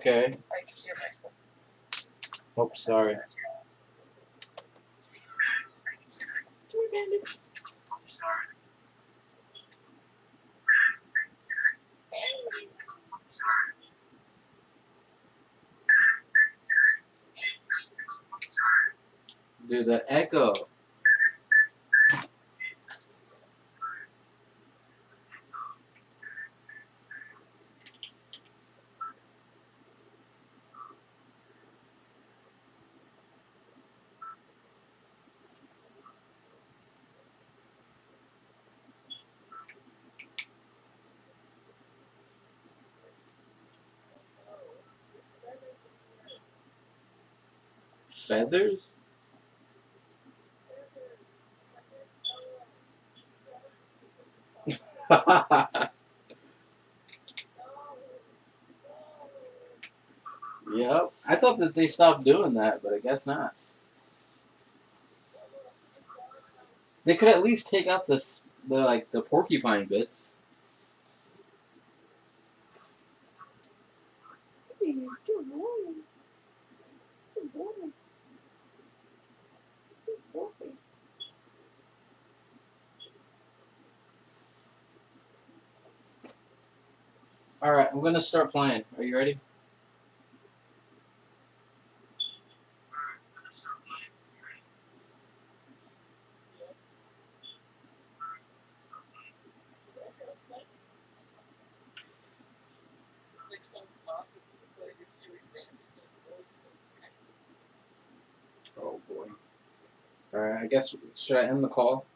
Okay. Oh, sorry. Dude, that echo. Feathers? Yep. I thought that they stopped doing that, but I guess not. They could at least take out the porcupine bits. All right, I'm gonna start playing. Are you ready? Oh boy. All right. I guess should I end the call?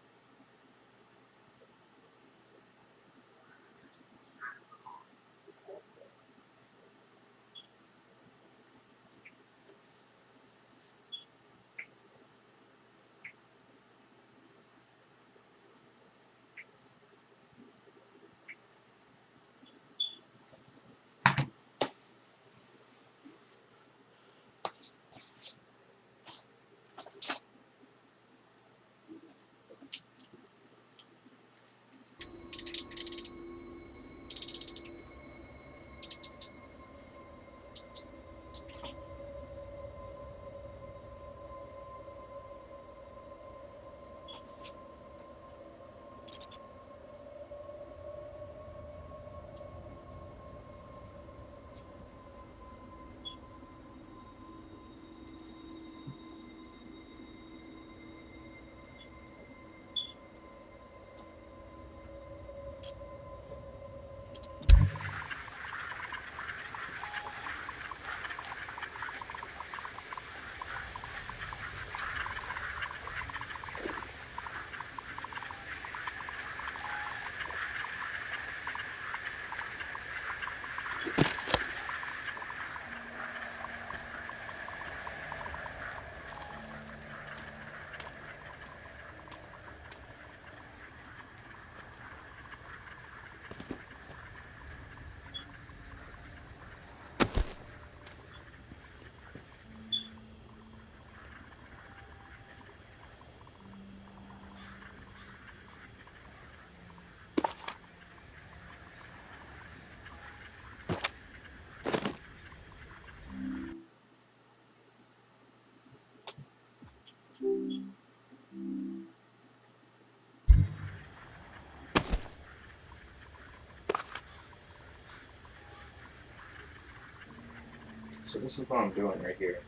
So this is what I'm doing right here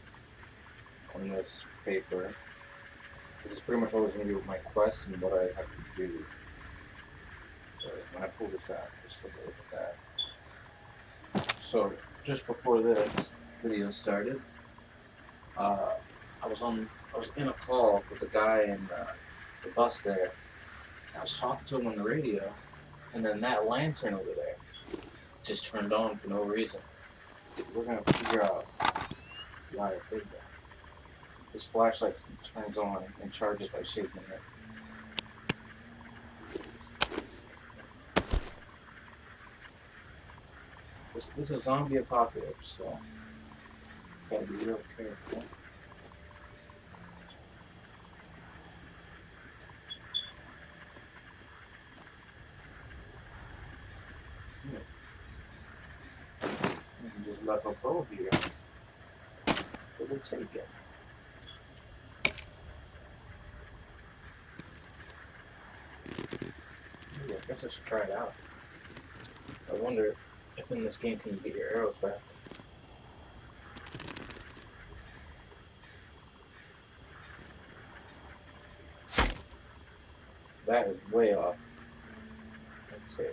on this paper. This is pretty much always going to be my quest and what I have to do. So when I pull this out, just take a look at that. So just before this video started, I was in a call with a guy in the bus there. I was talking to him on the radio, and then that lantern over there just turned on for no reason. We're gonna figure out why it did that. This flashlight turns on and charges by shaking it. This is a zombie apocalypse, so gotta be real careful. I can just Lovable here. It will take it. Ooh, I guess I should try it out. I wonder if in this game can you get your arrows back. That is way off. Okay.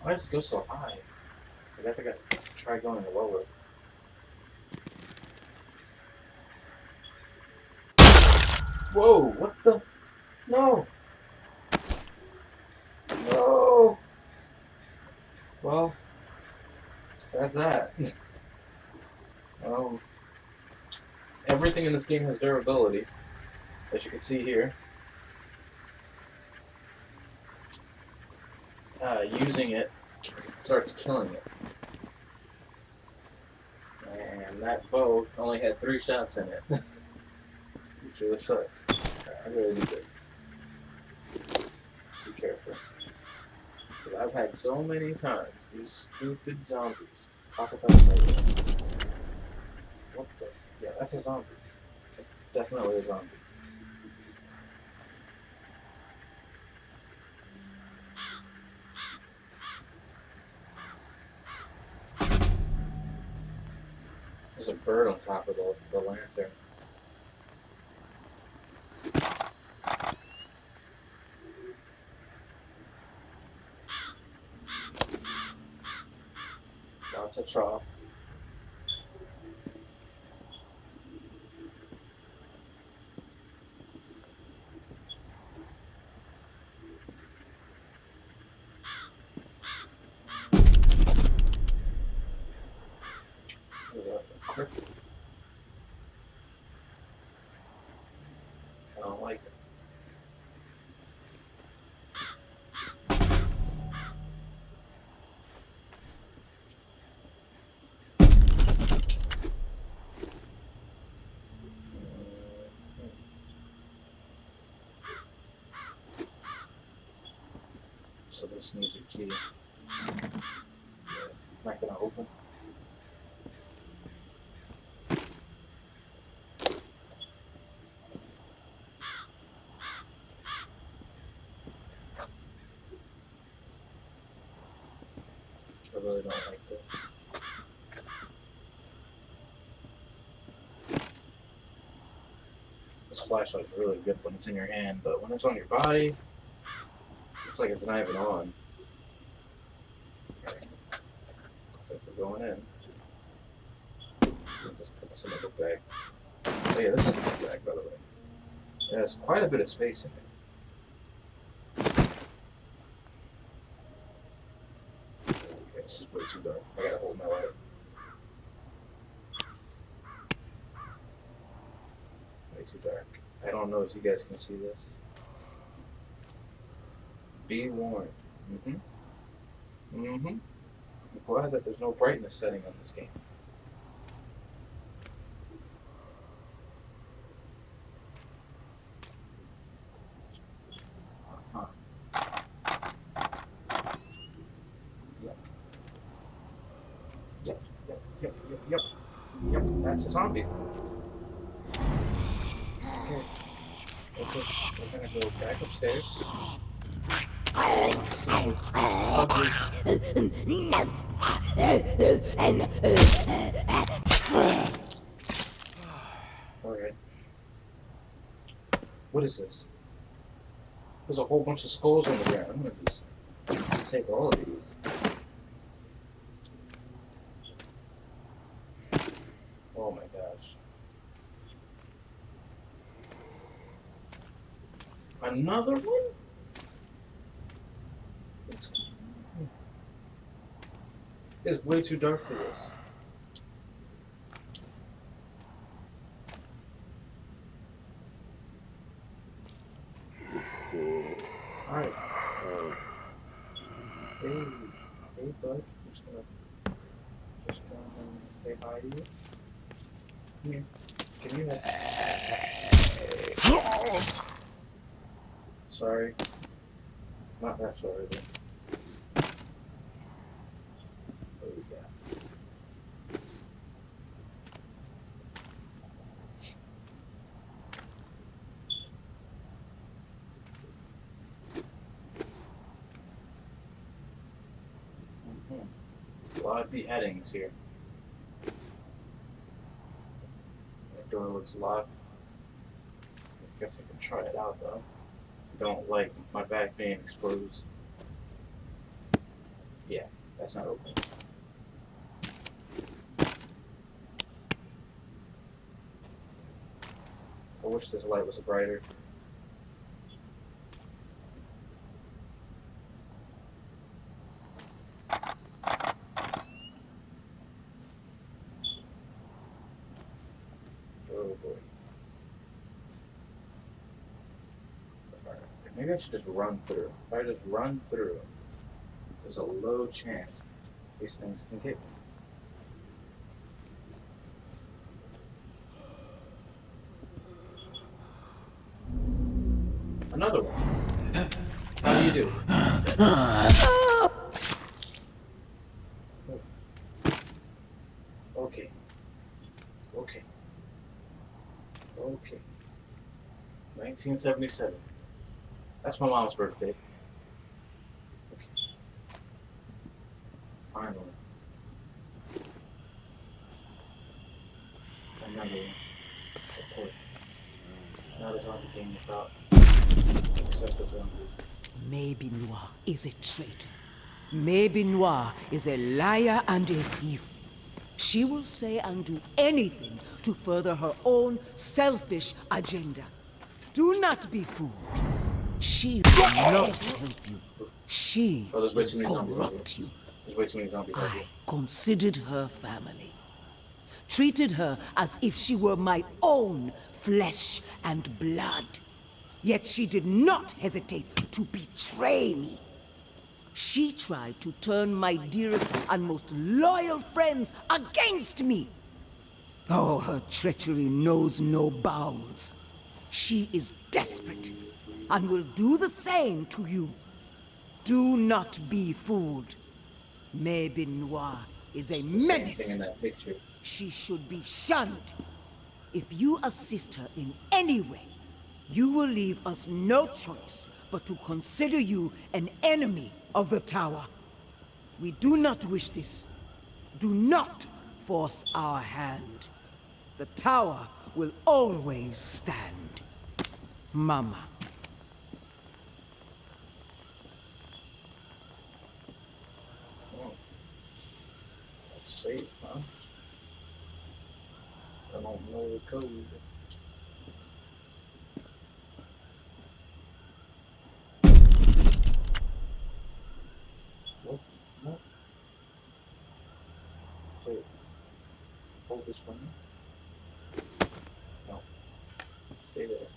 Why does it go so high? I guess I gotta try going lower. Whoa, what the? No! No! Well, that's that. Everything in this game has durability, as you can see here. Using it starts killing it. And that bow only had 3 shots in it. Which really sucks. I really need to be careful. Because I've had so many times these stupid zombies pop up out of nowhere. What the? Yeah, that's a zombie. That's definitely a zombie. There's a bird on top of the lantern. Lots of chalk. I don't like it. So this needs a key. Not gonna open. I really don't like this. This flashlight's really good when it's in your hand, but when it's on your body, it's like it's not even on. Okay. I think we're going in. I'll just put this in a book bag. Oh yeah, this is a book bag, by the way. It has quite a bit of space in it. It's way too dark. I gotta hold my light up. Way too dark. I don't know if you guys can see this. Be warned. I'm glad that there's no brightness setting on this game. Yep, that's a zombie. Okay, we're gonna go back upstairs. Alright. What is this? There's a whole bunch of skulls on the ground. I'm gonna just take all of these. Oh my gosh. Another one? It's way too dark for this. Alright. Hey bud. I'm just gonna say hi to you. Come here. Give me that. So sorry. Not that sorry, though. What do we got? A lot of beheadings here. That door looks locked. I guess I can try it out though. I don't like my back being exposed. Yeah, that's not open. I wish this light was brighter. Oh boy. Alright, maybe I should just run through. If I just run through, there's a low chance these things can get me. Another one. How do you do? Okay. Okay. Okay. 1977. That's my mom's birthday. Okay. Finally. Another one. Support. Not a zombie game without excessive zombies. Maybe Noir is a traitor. Maybe Noir is a liar and a thief. She will say and do anything to further her own selfish agenda. Do not be fooled. She will not help you. She there's way too will many zombies over corrupt here. you. There's way too many zombies over here. I considered her family. Treated her as if she were my own flesh and blood. Yet she did not hesitate to betray me. She tried to turn my dearest and most loyal friends against me. Oh, her treachery knows no bounds. She is desperate and will do the same to you. Do not be fooled. Maybe Noir is a menace. Same thing in that picture. She should be shunned. If you assist her in any way, you will leave us no choice but to consider you an enemy of the Tower. We do not wish this. Do not force our hand. The Tower will always stand. Mama. Oh. That's safe, huh? I don't know the code. What? What? Wait. Hold this for me? No. Stay there.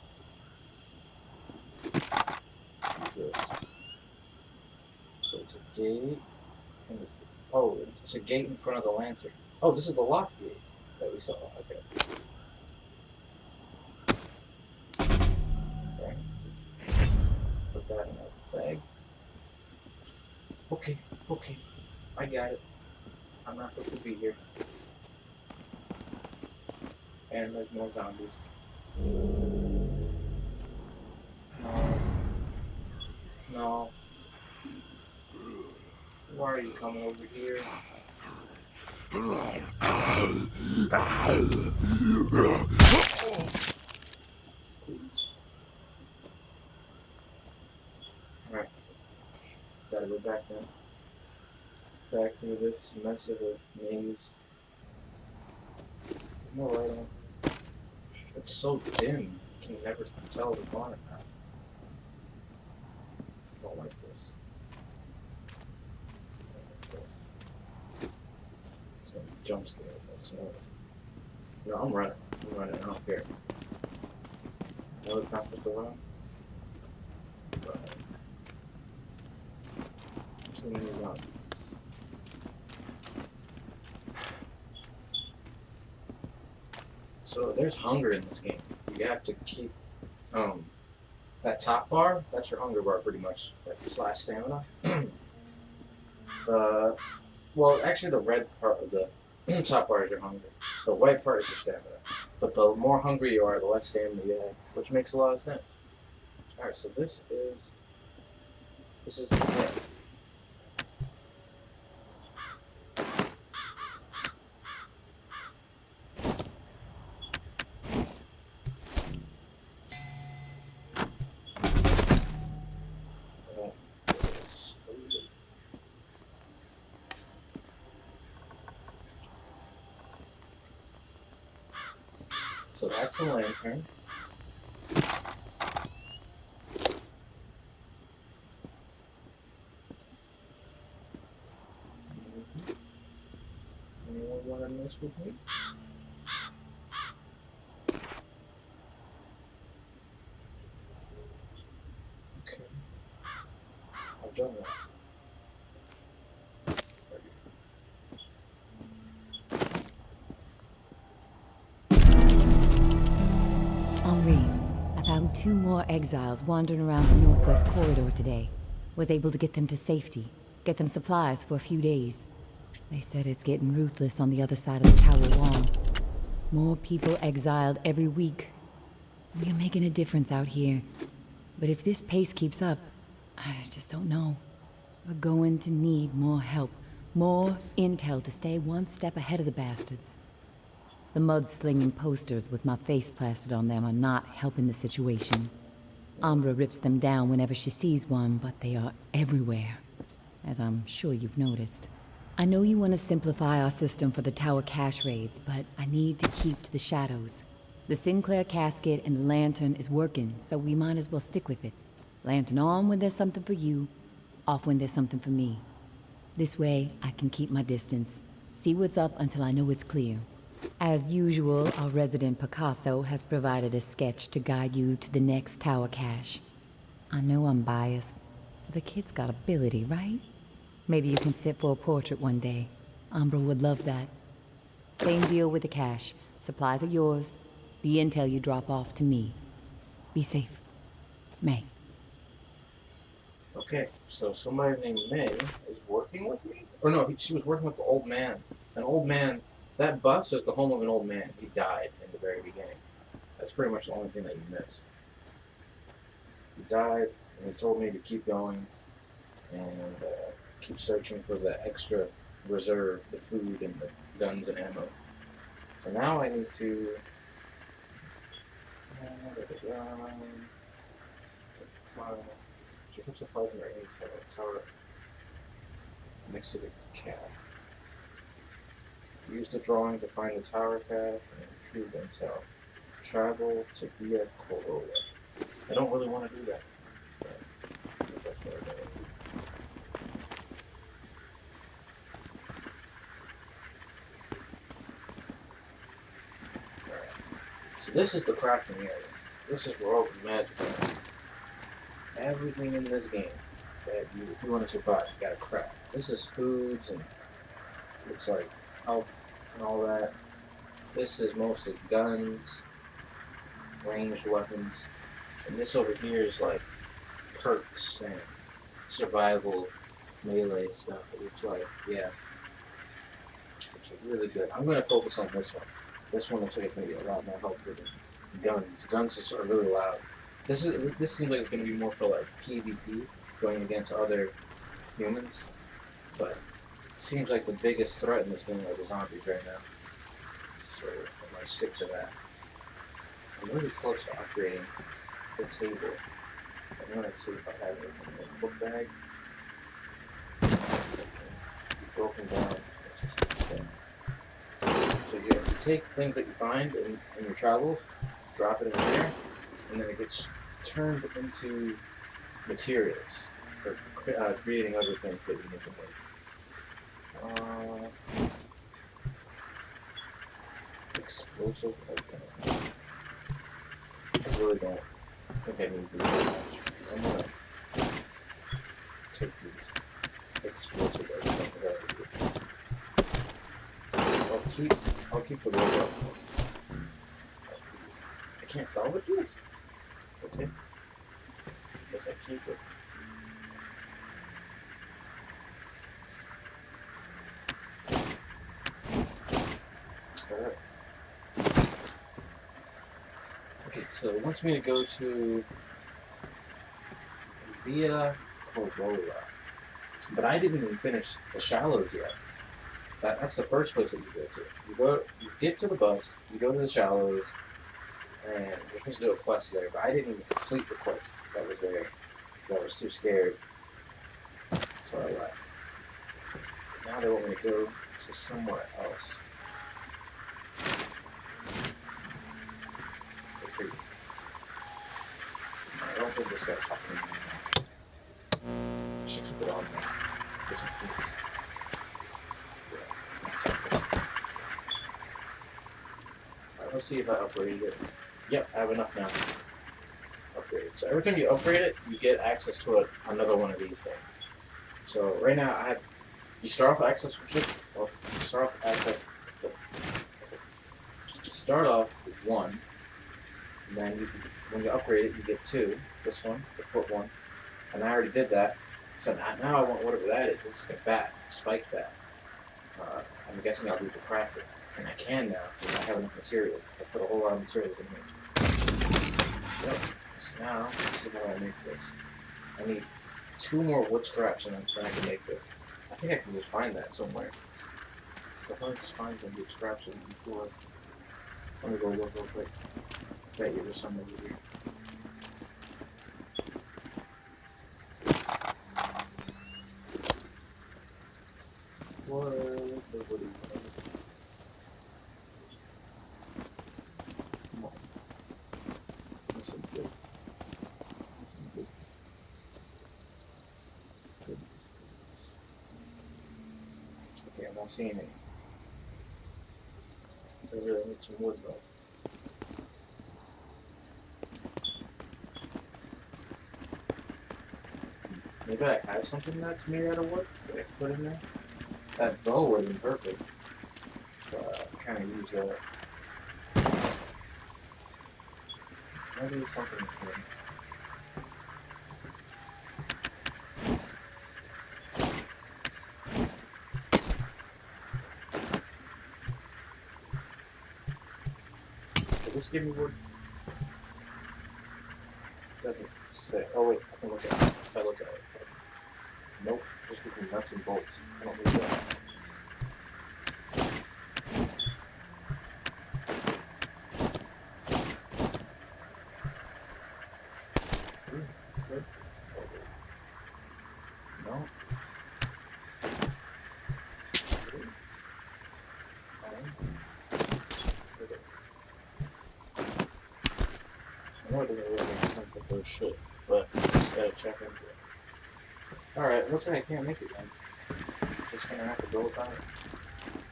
Good. So it's a gate. And oh, it's a gate in front of the lantern. Oh, this is the locked gate that we saw. Okay. Okay. Put that in that bag. Okay, okay. I got it. I'm not supposed to be here. And there's more zombies. No. No. Why are you coming over here? Please. Alright. Gotta go back now. Back through this mess of a maze. No light on. It's so dim. You can never tell the corner now. Don't like this. Jump scare. No, I'm running. I'm running. I don't care. I know it's not supposed to run. But too many zombies. So there's hunger in this game. You have to keep That top bar, that's your hunger bar pretty much, like slash stamina. The well, actually, the red part of the top bar is your hunger. The white part is your stamina. But the more hungry you are, the less stamina you have, which makes a lot of sense. All right, so this is yeah. So that's the lantern. Anyone want to mess with me? Okay, I've done that. Henri, I found 2 more exiles wandering around the northwest corridor today. Was able to get them to safety, get them supplies for a few days. They said it's getting ruthless on the other side of the tower wall. More people exiled every week. We are making a difference out here. But if this pace keeps up, I just don't know. We're going to need more help, more intel to stay one step ahead of the bastards. The mud-slinging posters with my face plastered on them are not helping the situation. Umbra rips them down whenever she sees one, but they are everywhere, as I'm sure you've noticed. I know you want to simplify our system for the tower cache raids, but I need to keep to the shadows. The Sinclair casket and the lantern is working, so we might as well stick with it. Lantern on when there's something for you, off when there's something for me. This way, I can keep my distance, see what's up until I know it's clear. As usual, our resident Picasso has provided a sketch to guide you to the next tower cache. I know I'm biased, but the kid's got ability, right? Maybe you can sit for a portrait one day. Umbra would love that. Same deal with the cache. Supplies are yours. The intel you drop off to me. Be safe. May. Okay, so somebody named May is working with me? Or no, she was working with the old man. An old man, that bus is the home of an old man. He died in the very beginning. That's pretty much the only thing that you missed. He died, and he told me to keep going and keep searching for the extra reserve, the food and the guns and ammo. So now I need to... She keeps supplies in her tower next to the cat. Use the drawing to find the tower cache and retrieve the intel. Travel to Via Corolla. I don't really want to do that. But that's what I do. Alright. So this is the crafting area. This is where all the magic is. Everything in this game that if you want to survive, you gotta craft. This is foods and looks like health and all that. This is mostly guns, ranged weapons, and this over here is like perks and survival melee stuff. It looks like, yeah, which is really good. I'm gonna focus on this one. This one looks like it's gonna be a lot more helpful than guns. Guns are really loud. This seems like it's gonna be more for like PvP, going against other humans, but it seems like the biggest threat in this game are the zombies right now. So I'm gonna stick to that. I'm really close to upgrading the table. So I'm gonna see if I have anything in the book bag. Broken down. So you take things that you find in your travels, drop it in there, and then it gets turned into materials for creating other things that you need to make. Explosive opening. I really don't think I need these that much. I'm gonna take these explosive openings. I'll keep the roll up. I can't salvage this? Okay. I keep it. Alright. Okay, so it wants me to go to Via Corolla. But I didn't even finish the Shallows yet. That's the first place that you go to. You get to the bus, you go to the Shallows, and you're supposed to do a quest there, but I didn't even complete the quest that was there. I was too scared, so I left. Now they want me to go to somewhere else. They're crazy. I don't think this guy's talking to me. I should keep it on there, just in case. Yeah. Alright, let's see if I upgraded it. Yep, I have enough now. Upgrade. So every time you upgrade it, you get access to another one of these things. So right now I have. You start off access with just. Well, you start off access. Just start off with one, and then when you upgrade it, you get two. This one, the foot one, and I already did that. So now I want whatever that is. It's like a bat, a spiked bat. I'm guessing I'll need to craft it, and I can now because I have enough material. I put a whole lot of materials in here. Yep. So now let's see how I make this. I need 2 more wood scraps and then I can make this. I think I can just find that somewhere. If I just find some wood scraps before. Let me go look real quick. I bet you there's some over here. What do you want? Come on. That's some good. That's some good. Good. Okay, I'm not seeing any. I really need some wood though. Maybe I have something that's made out of wood that I can put in there. That bow would have been perfect. But I kind of use that. Maybe something here. Did this give me wood? Doesn't say. Oh wait, I can look at it. If I look at it. Nope, just gives me nuts and bolts. I don't need that. Good. No. I know it doesn't really make sense that those should, but just gotta check into it. Alright, looks like I can't make it then. Just gonna have to go without it.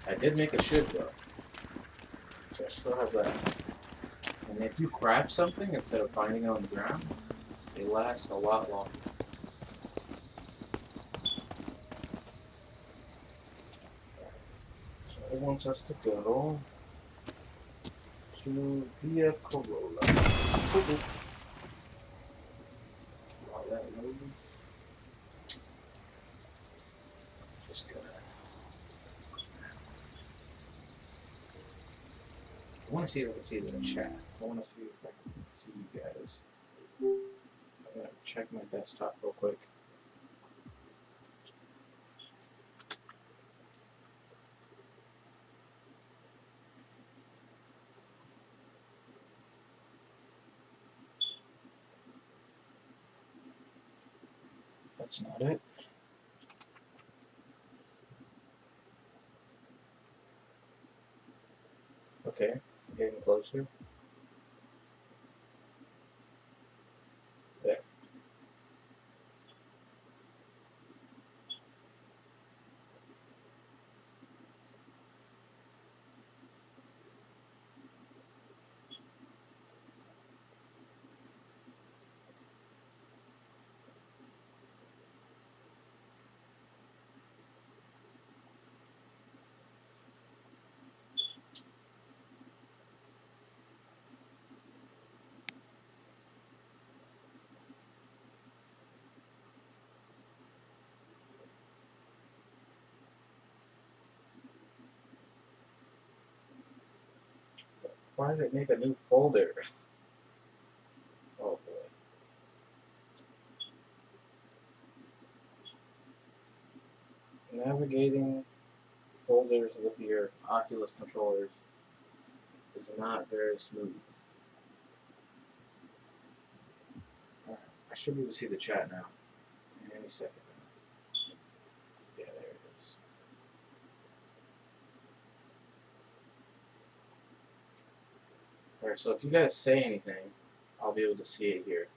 I did make a should though. So I still have that. And if you craft something instead of finding it on the ground, they last a lot longer. So it wants us to go to Via Corolla. While that loads, just gonna. I want to see if I can see it in the chat. I want to see if I can see you guys. I'm gonna check my desktop real quick. That's not it. Okay, getting closer. There. Why did it make a new folder? Oh boy. Navigating folders with your Oculus controllers is not very smooth. I should be able to see the chat now. Any second. Yeah, there it is. Alright, so if you guys say anything, I'll be able to see it here.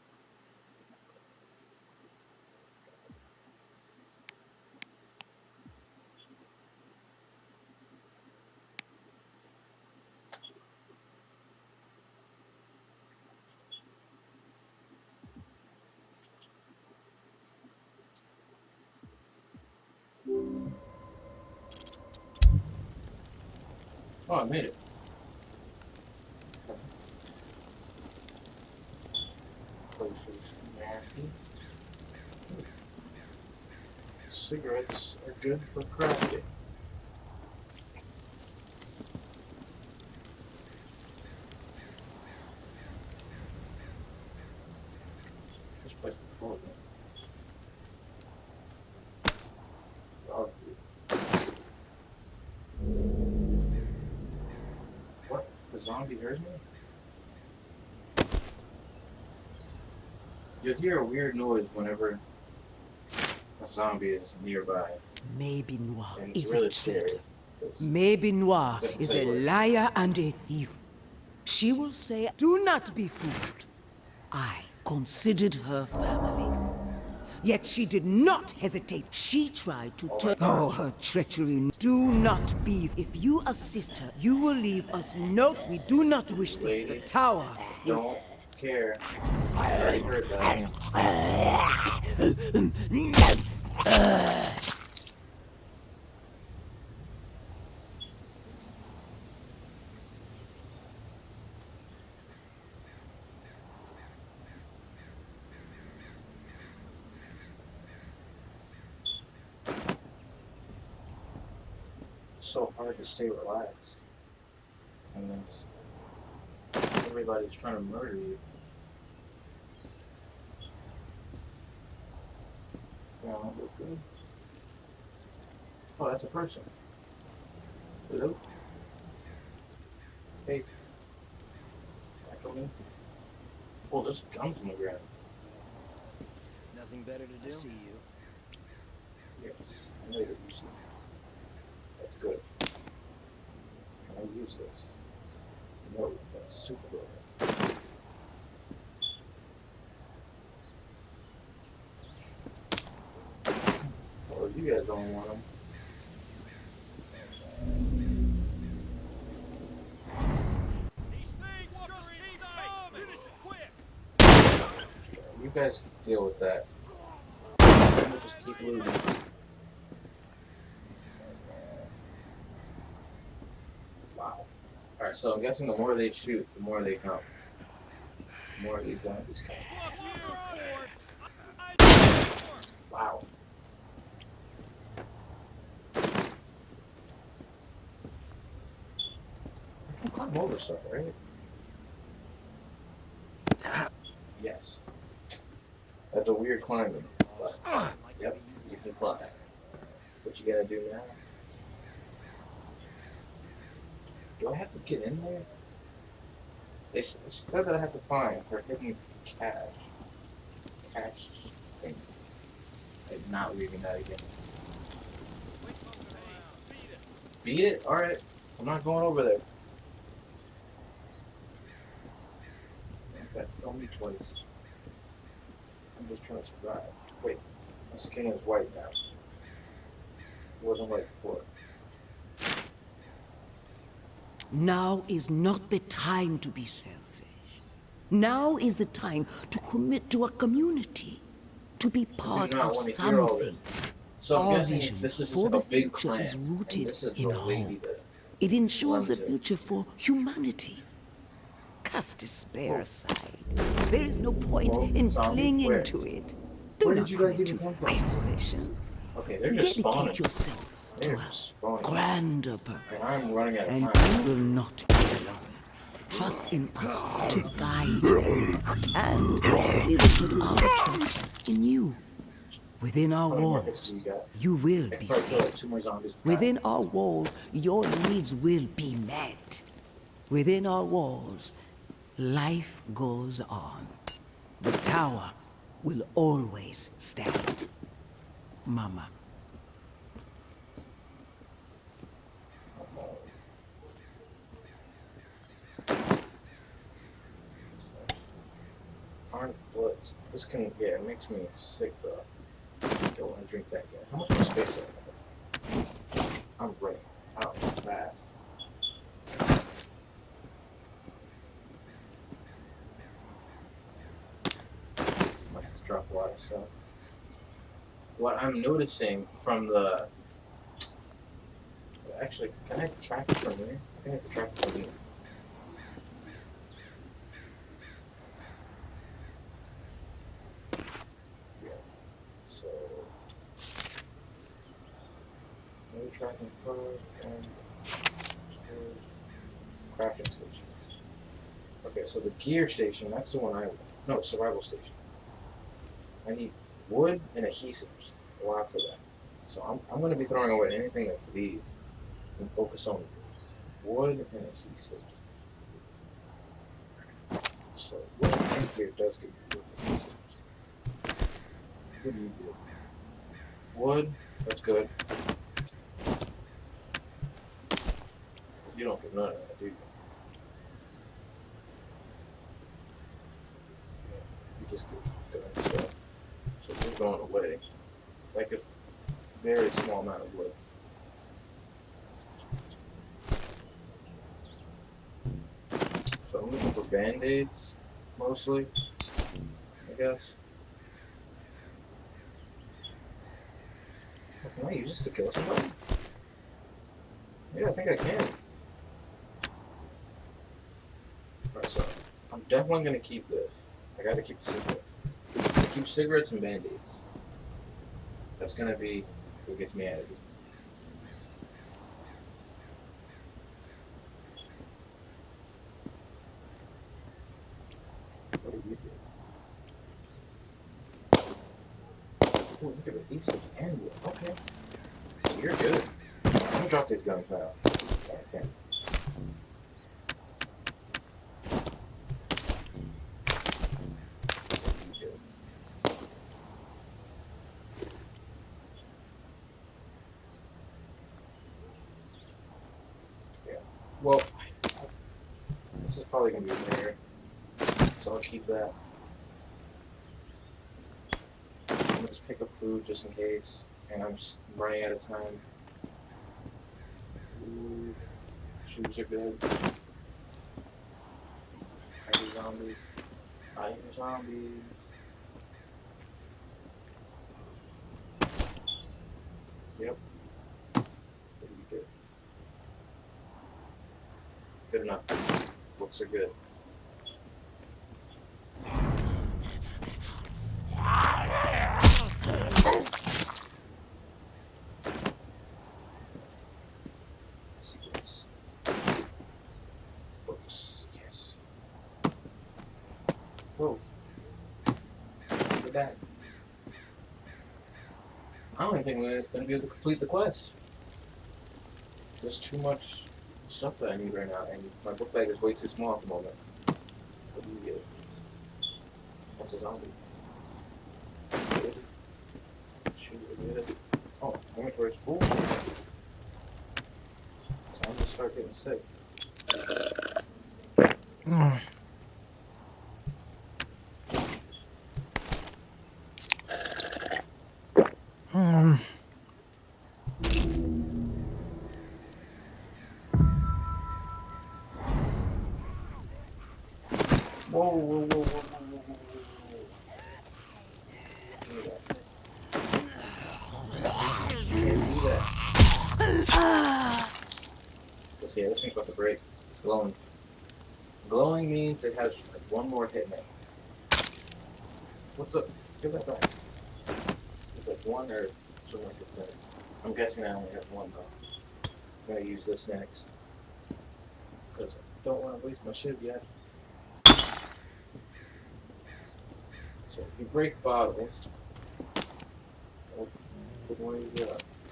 Oh, I made it. Posters nasty. Cigarettes are good for crafting. Just place the floor there. Oh, what? The zombie heard me? You'll hear a weird noise whenever a zombie is nearby. Maybe Noir And it's is really a scary. traitor. Maybe Noir Doesn't is say a what. liar and a thief. She will say, do not be fooled. I considered her family. Yet she did not hesitate. She tried to turn... Oh, her treachery. Do not be... If you assist her, you will leave us note. We do not wish this. The Lady, tower. don't care. I already heard that. It's so hard to stay relaxed. And then everybody's trying to murder you. Yeah, that look good. Oh, that's a person. Hello? Hey. Can I come in? Oh, there's guns on the ground. Nothing better to do. I see you. Yes, I know that you see. That's good. Can I use this? No, that's super good. Oh, you guys don't want them. You guys deal with that. We'll just keep looting. Wow. Alright, so I'm guessing the more they shoot, the more they come. The more these zombies come. Wow. I can climb over stuff, right? Yes. That's a weird climbing, but yep, you can climb. What you gotta do now? Do I have to get in there? They said that I have to find her hidden cache. Cache thing. I'm not reading that again. Beat it? Alright. I'm not going over there. Okay, don't me twice. I'm just trying to survive. Wait, my skin is white now. It wasn't white before. Now is not the time to be selfish. Now is the time to commit to a community. To be part not of want to hear all something. So I'm Our guessing vision this is for a the big future clan. is rooted And this is in the lady home. that It ensures a runs it. future for humanity. Cast despair aside. There is no point in zombie, clinging where? to it. Do Where not did you guys cling even to come from? isolation. Okay, they're just Dedicate spawning. yourself They're to just a spawning. grander And purpose. I'm running out of And time. you will not be alone. trust in us to guide you. And we will put our trust in you. Within our How many more hits walls, do you got? you will I could be probably kill safe. like 2 more zombies. Within our walls, your needs will be met. Within our walls, life goes on. The tower will always stand. Mama. Aren't what? This can, yeah, it makes me sick though. Don't want to drink that yet. How much more space do I have? I'm running out fast. I have to drop a lot of stuff. What I'm noticing from the... Actually, can I track it from here? I think I can track it from here. Yeah. So... No tracking code and... Crafting station. Okay, so the gear station, that's the one I want. No, survival station. I need wood and adhesives. Lots of that. So I'm going to be throwing away anything that's these and focus on wood and adhesives. So wood and gear does give you wood and adhesives. What do you do? Wood, that's good. You don't get none of that, do you? You just get good stuff. So we're going away. Like a very small amount of wood. So I'm looking for band-aids, mostly, I guess. Can I use this to kill somebody? Yeah, I think I can. Alright, so I'm definitely gonna keep this. I gotta keep the cigarettes. I keep cigarettes and band-aids. That's gonna be what gets me out of here. What do you do? Oh, look at the adhesives and wood. Okay. So you're good. I'm gonna drop these guns now. Okay. Well, this is probably going to be rare, so I'll keep that. I'm going to just pick up food just in case, and I'm just running out of time. Ooh, shoes are good. I hear zombies. I hear zombies. Yep. Pretty good. Good enough. Books are good. Secrets. Books. Yes. Whoa. Look at that. I don't even think we're going to be able to complete the quest. There's too much stuff that I need right now, and my book bag is way too small at the moment. What do you get? What's a zombie? Good. Shoot, good. Oh, inventory's full. Time to start getting sick. Whoa, whoa, whoa, whoa, whoa, whoa, whoa, whoa. Can't do that. Let's see, this thing's about to break. It's glowing. Glowing means it has like one more hit now. What the? Give that back. It's like one or something like that. I'm guessing I only have one though. I'm gonna use this next. Because don't want to waste my shit yet. So if you break bottles, oh, good one, yeah.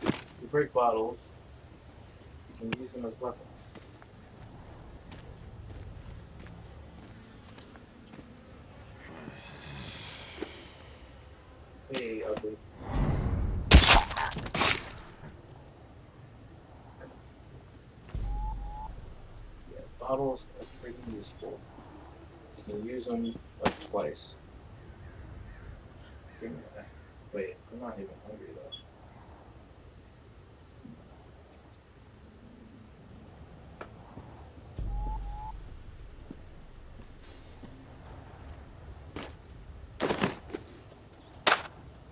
If you break bottles, you can use them as weapons. Hey, ugly. Yeah, bottles are pretty useful. You can use them like twice. Give me that. Wait, I'm not even hungry though.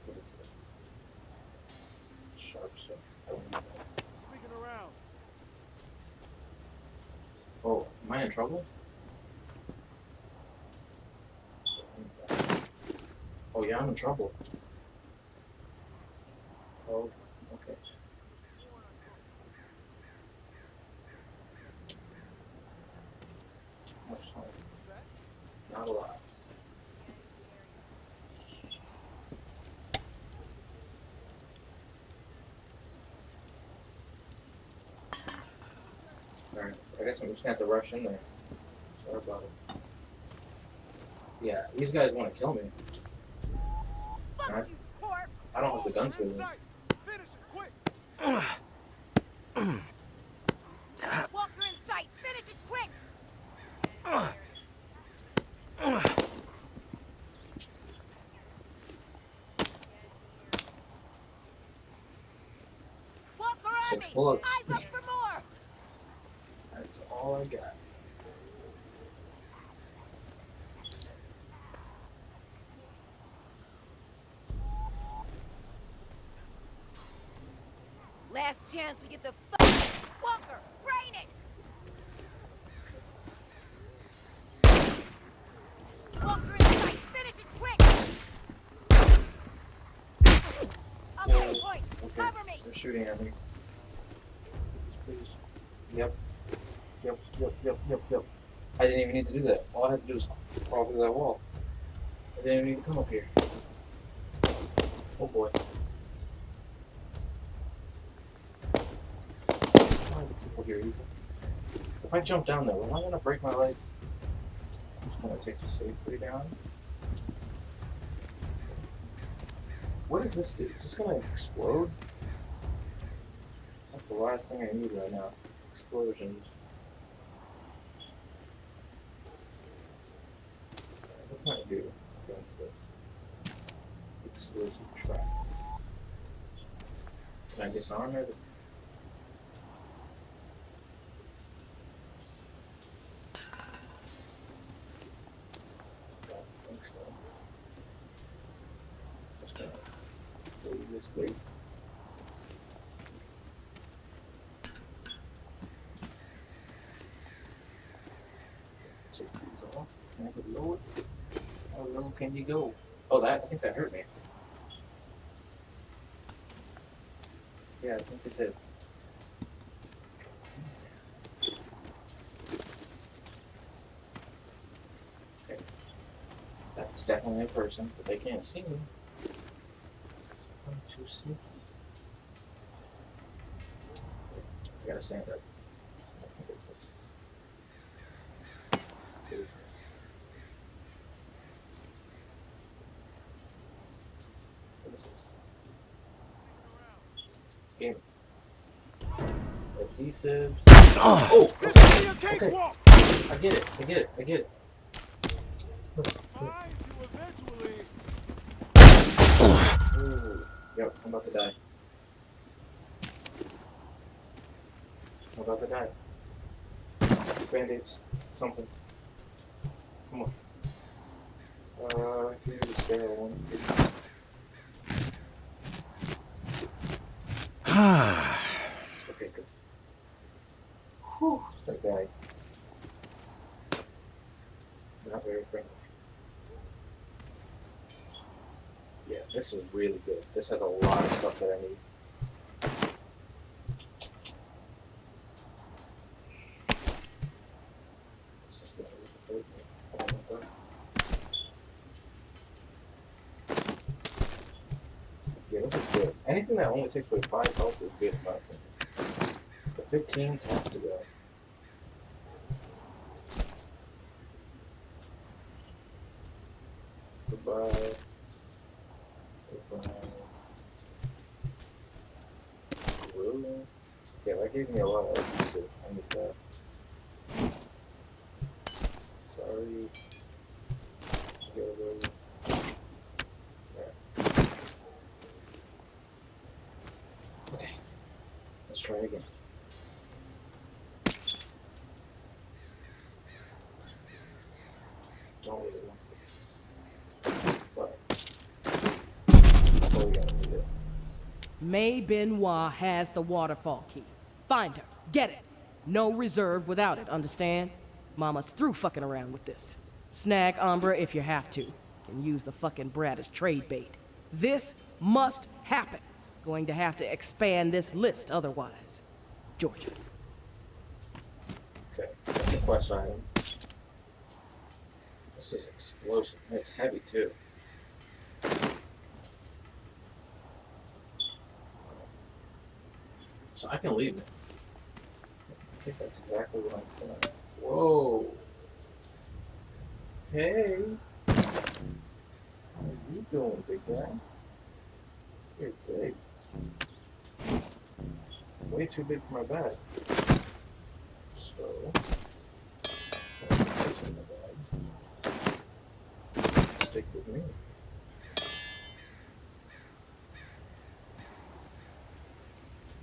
What is this? Sharp stuff. I don't know. Sneaking around. Oh, am I in trouble? Oh yeah, I'm in trouble. Oh, okay. How much time? Not a lot. Alright, I guess I'm just gonna have to rush in there. Sorry about it. Yeah, these guys want to kill me. I, I don't have the gun to In them. sight. Finish it quick. Walker in sight! Finish it quick! Walker on 6 me! bullets. Eyes up for more! That's all I got. Last chance to get the fuck. Walker, brain it! Walker in sight! Finish it quick! Okay, point! Okay, Cover me! they're shooting at me. Please. Yep. Yep. I didn't even need to do that. All I had to do was crawl through that wall. I didn't even need to come up here. Oh boy. Why are the people here evil? If I jump down there, am I gonna break my legs? I'm just gonna take the safely down. What does this do? Is this gonna explode? That's the last thing I need right now. Explosions. What can I do against this? Explosive trap. Can I disarm it? I don't think so. Just gonna go this way. Take these off. Can I go lower? How low can you go? Oh, I think that hurt me. Yeah, I think it did. Okay. That's definitely a person, but they can't see me. I'm too sneaky. I gotta stand up. What is this? Game. Adhesives. Oh! This will be a Okay. cakewalk. I get it. Find you eventually. Ooh. Yep, I'm about to die. Band-aids. Something. Come on. Give me the sterile one. Okay, good. Whew, that guy. Not very friendly. Yeah, this is really good. This has a lot of stuff that I need. anything that only takes away 5 health is good, in my opinion. The 15s have to go. Goodbye. Goodbye. Really? Yeah, that gave me a lot of adhesive. I need that. Sorry. Go away. There. Okay. Let's try again. Don't really want it. But that's all we gotta do. May Benoit has the waterfall key. Find her. Get it. No reserve without it, understand? Mama's through fucking around with this. Snag Umbra if you have to. Can use the fucking brat as trade bait. This must happen. Going to have to expand this list otherwise. Georgia. Okay, that's a quest item. This is explosive. It's heavy too. So I can leave it. I think that's exactly what I'm doing. Whoa. Hey. How you doing, big guy? You're big. Way too big for my bag. So, put this in the bag. Stick with me.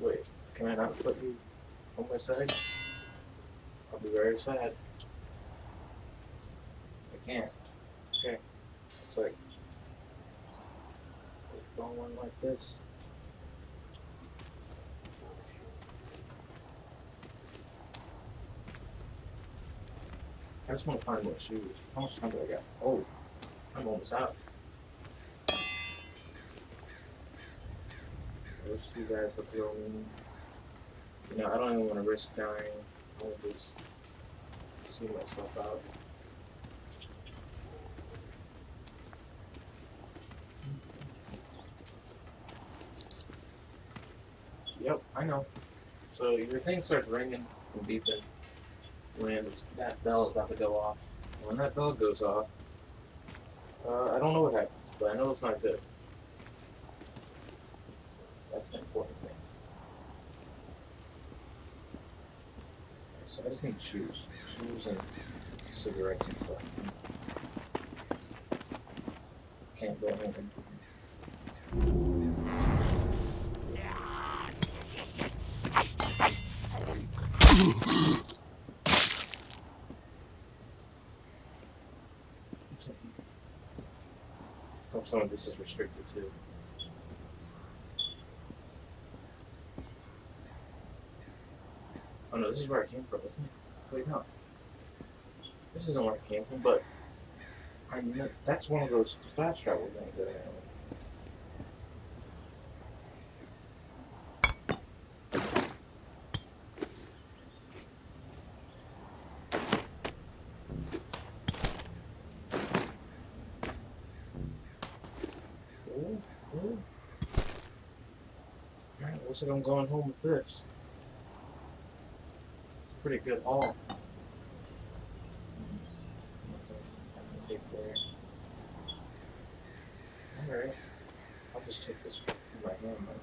Wait, can I not put you on my side? I'll be very sad. I can't. Okay. It's like going like this. I just want to find more shoes. How much time do I got? Oh, I'm almost out. Those two guys look real mean. You know, I don't even want to risk dying. I want to just see myself out. Yep, I know. So your thing starts ringing and beeping when that bell is about to go off. When that bell goes off, I don't know what happens, but I know it's not good. That's the important thing. So I just need shoes. Shoes and cigarettes and stuff. Can't go home. Some of this is restricted too. Oh no, this is where I came from, isn't it? Wait, no. This isn't where I came from, but I know that's one of those fast travel things that I know. Alright, looks like I'm going home with this. It's a pretty good haul. Take there. Alright. I'll just take this in my hand then.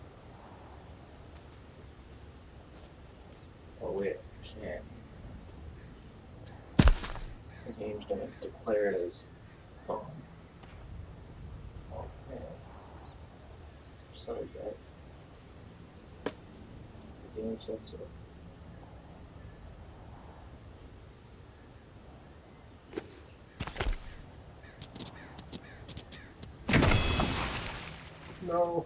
Oh wait, I can't. The game's gonna declare it as gone. Oh man. Sorry guys. The game said so. No.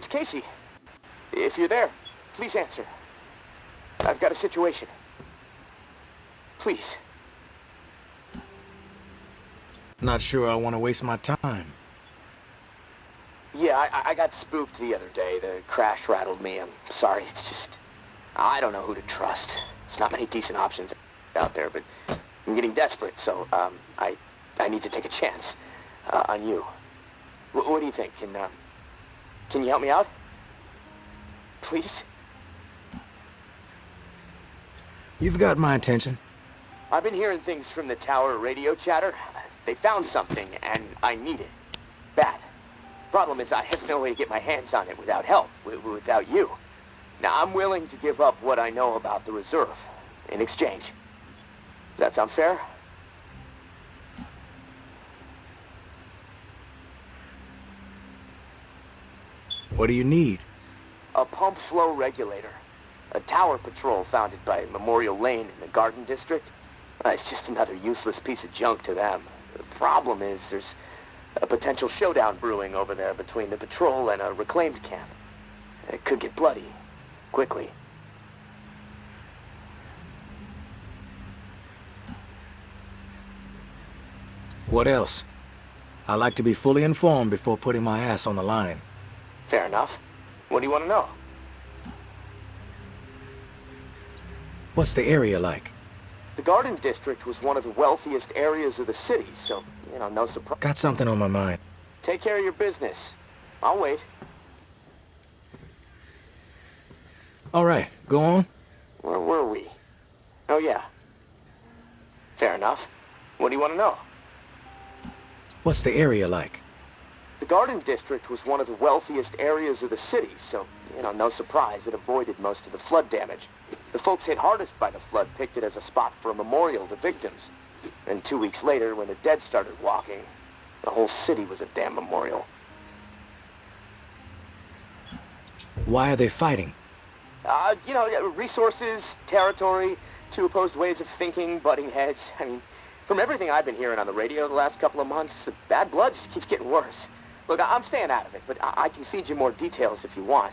it's Casey. If you're there, please answer. I've got a situation. Please. Not sure I want to waste my time. Yeah, I got spooked the other day. The crash rattled me. I'm sorry. It's just... I don't know who to trust. There's not many decent options out there, but I'm getting desperate, so I need to take a chance on you. What do you think? Can you help me out? Please? You've got my attention. I've been hearing things from the tower radio chatter. They found something, and I need it. Bad. Problem is, I have no way to get my hands on it without help, without you. Now, I'm willing to give up what I know about the reserve in exchange. Does that sound fair? What do you need? A pump flow regulator. A tower patrol founded by Memorial Lane in the Garden District. It's just another useless piece of junk to them. The problem is there's a potential showdown brewing over there between the patrol and a reclaimed camp. It could get bloody. Quickly. What else? I like to be fully informed before putting my ass on the line. Fair enough. What do you want to know? What's the area like? The Garden District was one of the wealthiest areas of the city, so, no surprise. Got something on my mind. Take care of your business. I'll wait. All right, go on. Where were we? Oh, yeah. Fair enough. What do you want to know? What's the area like? The Garden District was one of the wealthiest areas of the city, so, no surprise, it avoided most of the flood damage. The folks hit hardest by the flood picked it as a spot for a memorial to victims. And 2 weeks later, when the dead started walking, the whole city was a damn memorial. Why are they fighting? Resources, territory, two opposed ways of thinking, butting heads. I mean, from everything I've been hearing on the radio the last couple of months, the bad blood just keeps getting worse. Look, I'm staying out of it, but I can feed you more details if you want.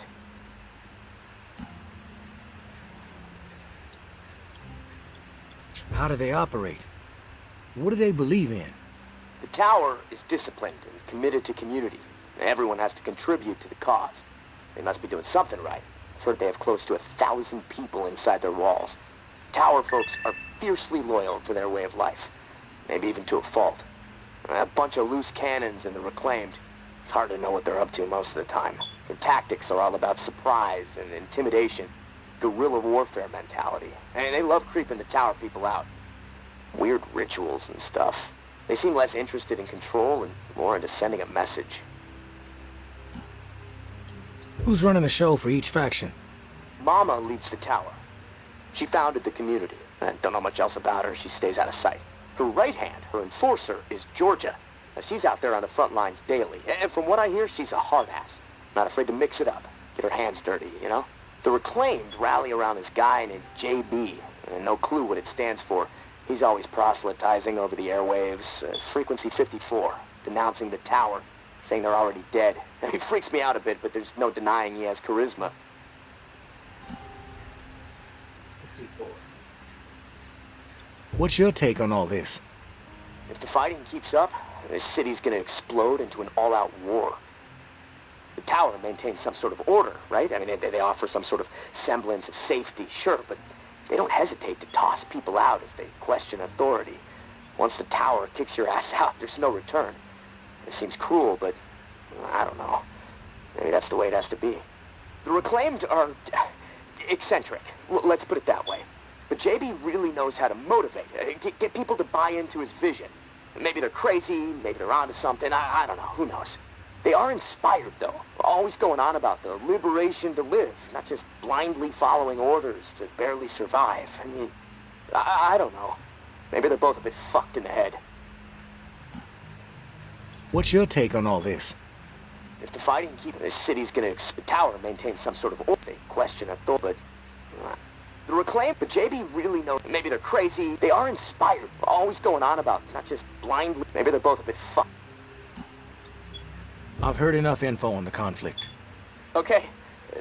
How do they operate? What do they believe in? The tower is disciplined and committed to community. Everyone has to contribute to the cause. They must be doing something right. I've heard they have close to 1,000 people inside their walls. Tower folks are fiercely loyal to their way of life. Maybe even to a fault. A bunch of loose cannons in the reclaimed. It's hard to know what they're up to most of the time. Their tactics are all about surprise and intimidation. Guerrilla warfare mentality. And they love creeping the tower people out. Weird rituals and stuff. They seem less interested in control and more into sending a message. Who's running the show for each faction? Mama leads the tower. She founded the community. I don't know much else about her. She stays out of sight. Her right hand, her enforcer, is Georgia. She's out there on the front lines daily. And from what I hear, she's a hard ass. Not afraid to mix it up. Get her hands dirty, The reclaimed rally around this guy named JB. And no clue what it stands for. He's always proselytizing over the airwaves. Frequency 54. Denouncing the tower. Saying they're already dead. He freaks me out a bit, but there's no denying he has charisma. 54. What's your take on all this? If the fighting keeps up, this city's gonna explode into an all-out war. The tower maintains some sort of order, right? I mean, they offer some sort of semblance of safety, sure, but they don't hesitate to toss people out if they question authority. Once the tower kicks your ass out, there's no return. It seems cruel, but I don't know. Maybe that's the way it has to be. The reclaimed are eccentric. Let's put it that way. But JB really knows how to motivate, get people to buy into his vision. Maybe they're crazy, maybe they're onto something, I don't know, who knows. They are inspired, though, always going on about the liberation to live, not just blindly following orders to barely survive. I mean, I don't know. Maybe they're both a bit fucked in the head. What's your take on all this? If the fighting keeps, this city's gonna... The tower maintains some sort of order. They question authority, but... The reclaimed, but JB really knows. Maybe they're crazy. They are inspired, always going on about, not just blindly. Maybe they're both a bit fucked. I've heard enough info on the conflict. Okay,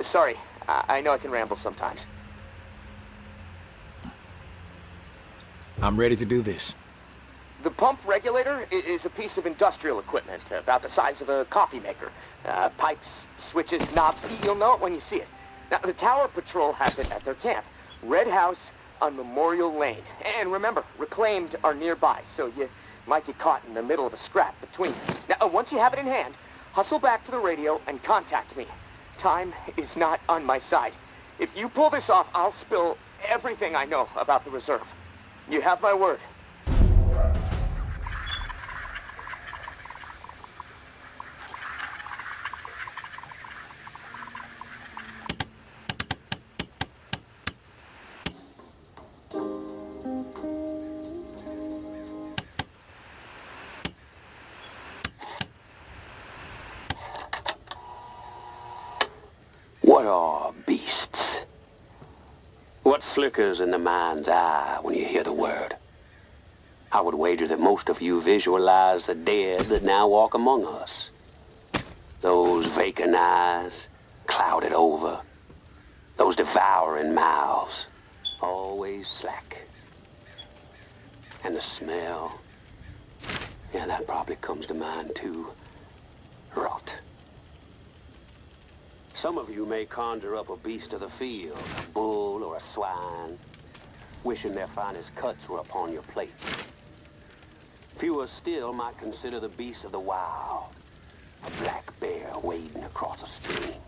sorry. I know I can ramble sometimes. I'm ready to do this. The pump regulator is a piece of industrial equipment about the size of a coffee maker. Pipes, switches, knobs. You'll know it when you see it. Now, the Tower Patrol has it at their camp. Red House on Memorial Lane. And remember, reclaimed are nearby, so you might get caught in the middle of a scrap between them. Now, once you have it in hand, hustle back to the radio and contact me. Time is not on my side. If you pull this off, I'll spill everything I know about the reserve. You have my word. What are beasts? What flickers in the mind's eye when you hear the word? I would wager that most of you visualize the dead that now walk among us. Those vacant eyes, clouded over. Those devouring mouths, always slack. And the smell, yeah, that probably comes to mind too. Rot. Some of you may conjure up a beast of the field, a bull or a swine, wishing their finest cuts were upon your plate. Fewer still might consider the beast of the wild, a black bear wading across a stream,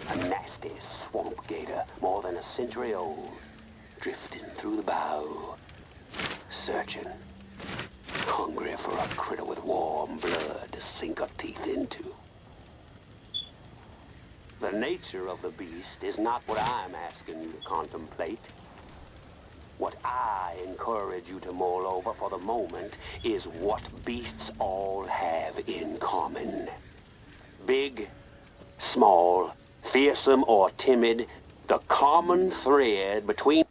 a nasty swamp gator more than a century old, drifting through the bow, searching, hungry for a critter with warm blood to sink her teeth into. The nature of the beast is not what I'm asking you to contemplate. What I encourage you to mull over for the moment is what beasts all have in common. Big, small, fearsome or timid, the common thread between